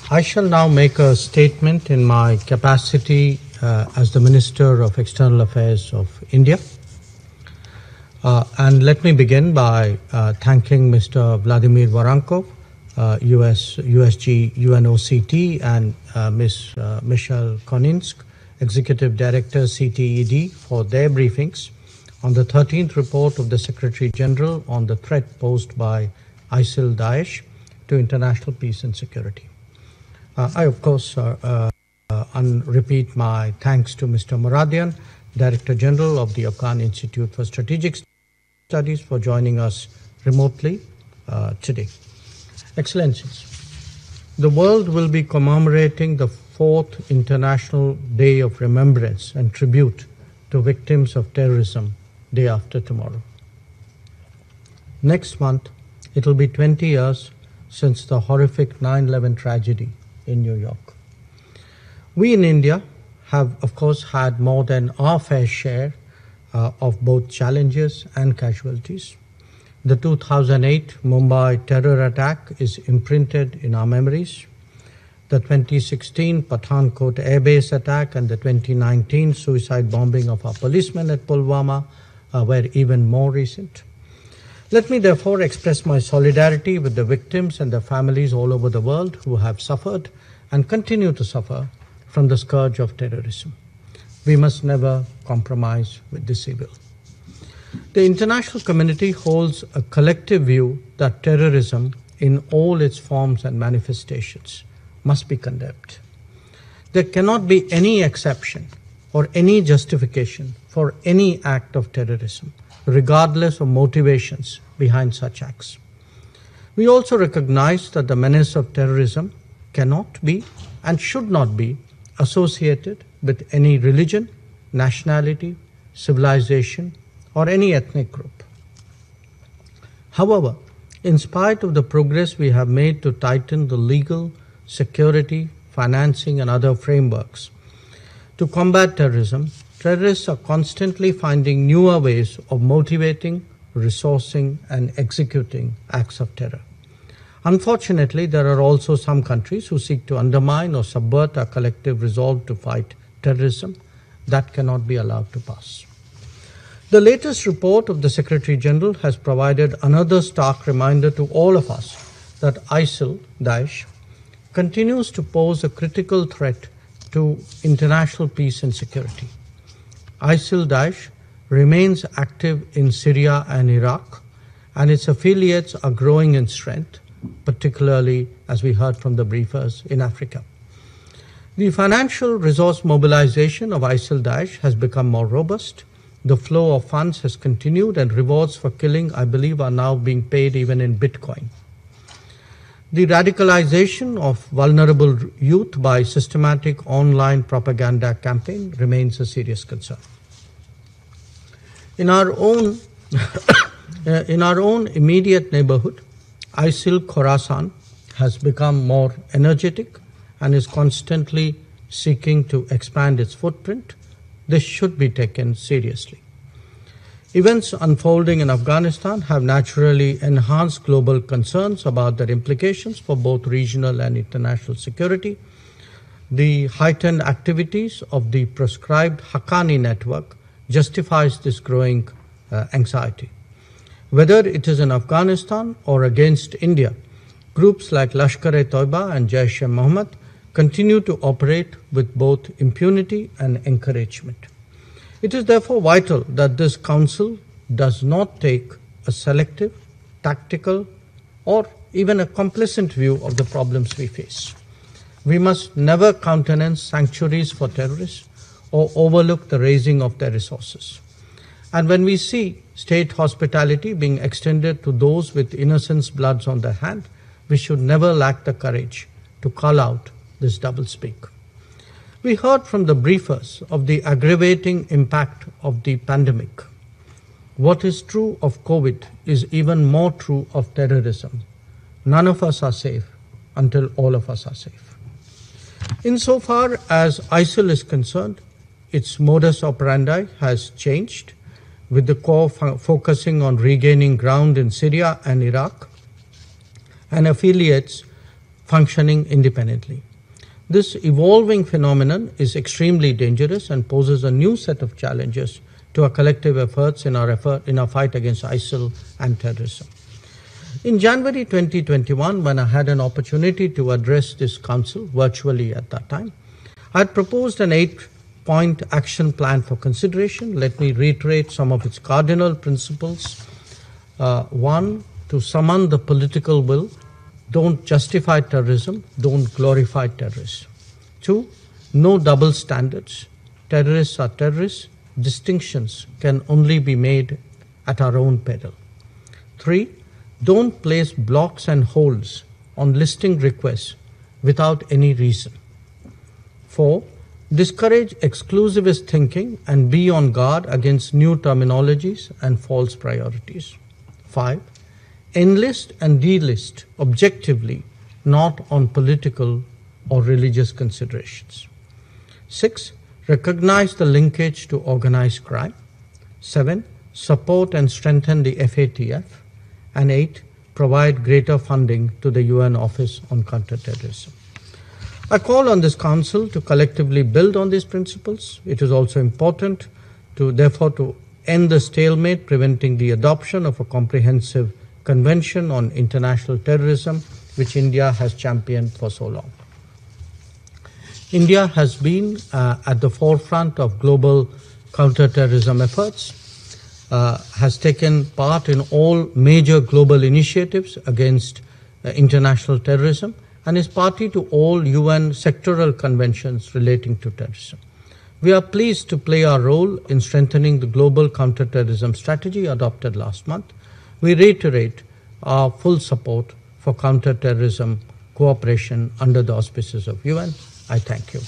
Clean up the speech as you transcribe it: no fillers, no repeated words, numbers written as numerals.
I shall now make a statement in my capacity as the Minister of External Affairs of India. And let me begin by thanking Mr. Vladimir Voronkov, USG UNOCT, and Ms. Michelle Koninsk, Executive Director, CTED, for their briefings on the 13th report of the Secretary General on the threat posed by ISIL-Daesh to international peace and security. I, of course, repeat my thanks to Mr. Moradian, Director General of the Afghan Institute for Strategic Studies, for joining us remotely today. Excellencies, the world will be commemorating the 4th International Day of Remembrance and Tribute to Victims of Terrorism day after tomorrow. Next month, it will be 20 years since the horrific 9/11 tragedy in New York. We in India have, of course, had more than our fair share of both challenges and casualties. The 2008 Mumbai terror attack is imprinted in our memories. The 2016 Pathankot Air Base attack and the 2019 suicide bombing of our policemen at Pulwama were even more recent. Let me therefore express my solidarity with the victims and their families all over the world who have suffered and continue to suffer from the scourge of terrorism. We must never compromise with this evil. The international community holds a collective view that terrorism in all its forms and manifestations must be condemned. There cannot be any exception or any justification for any act of terrorism, regardless of motivations behind such acts. We also recognize that the menace of terrorism cannot be and should not be associated with any religion, nationality, civilization, or any ethnic group. However, in spite of the progress we have made to tighten the legal, security, financing, and other frameworks to combat terrorism, terrorists are constantly finding newer ways of motivating, resourcing, and executing acts of terror. Unfortunately, there are also some countries who seek to undermine or subvert our collective resolve to fight terrorism. That cannot be allowed to pass. The latest report of the Secretary General has provided another stark reminder to all of us that ISIL, Daesh, continues to pose a critical threat to international peace and security. ISIL-Daesh remains active in Syria and Iraq, and its affiliates are growing in strength, particularly, as we heard from the briefers, in Africa. The financial resource mobilization of ISIL-Daesh has become more robust. The flow of funds has continued, and rewards for killing, I believe, are now being paid even in Bitcoin. The radicalization of vulnerable youth by systematic online propaganda campaign remains a serious concern. In our own immediate neighborhood, ISIL Khorasan has become more energetic and is constantly seeking to expand its footprint. This should be taken seriously. Events unfolding in Afghanistan have naturally enhanced global concerns about their implications for both regional and international security. The heightened activities of the proscribed Haqqani network justifies this growing anxiety. Whether it is in Afghanistan or against India, groups like Lashkar-e-Toiba and Jaish-e-Mohammed continue to operate with both impunity and encouragement. It is therefore vital that this Council does not take a selective, tactical, or even a complacent view of the problems we face. We must never countenance sanctuaries for terrorists or overlook the raising of their resources. And when we see state hospitality being extended to those with innocents' bloods on their hand, we should never lack the courage to call out this doublespeak. We heard from the briefers of the aggravating impact of the pandemic. What is true of COVID is even more true of terrorism. None of us are safe until all of us are safe. Insofar as ISIL is concerned, its modus operandi has changed, with the core focusing on regaining ground in Syria and Iraq, and affiliates functioning independently. This evolving phenomenon is extremely dangerous and poses a new set of challenges to our collective efforts in our fight against ISIL and terrorism. In January 2021, when I had an opportunity to address this council virtually at that time, I had proposed an 8-point action plan for consideration. Let me reiterate some of its cardinal principles. 1, to summon the political will. Don't justify terrorism, don't glorify terrorists. 2, no double standards. Terrorists are terrorists. Distinctions can only be made at our own peril. 3, don't place blocks and holds on listing requests without any reason. 4, discourage exclusivist thinking and be on guard against new terminologies and false priorities. 5, enlist and delist objectively, not on political or religious considerations. 6, recognize the linkage to organized crime. 7, support and strengthen the FATF. And 8, provide greater funding to the UN Office on Counterterrorism. I call on this Council to collectively build on these principles. It is also important therefore to end the stalemate preventing the adoption of a comprehensive Convention on International Terrorism, which India has championed for so long. India has been at the forefront of global counterterrorism efforts, has taken part in all major global initiatives against international terrorism, and is party to all UN sectoral conventions relating to terrorism. We are pleased to play our role in strengthening the global counterterrorism strategy adopted last month. We reiterate our full support for counterterrorism cooperation under the auspices of UN. I thank you.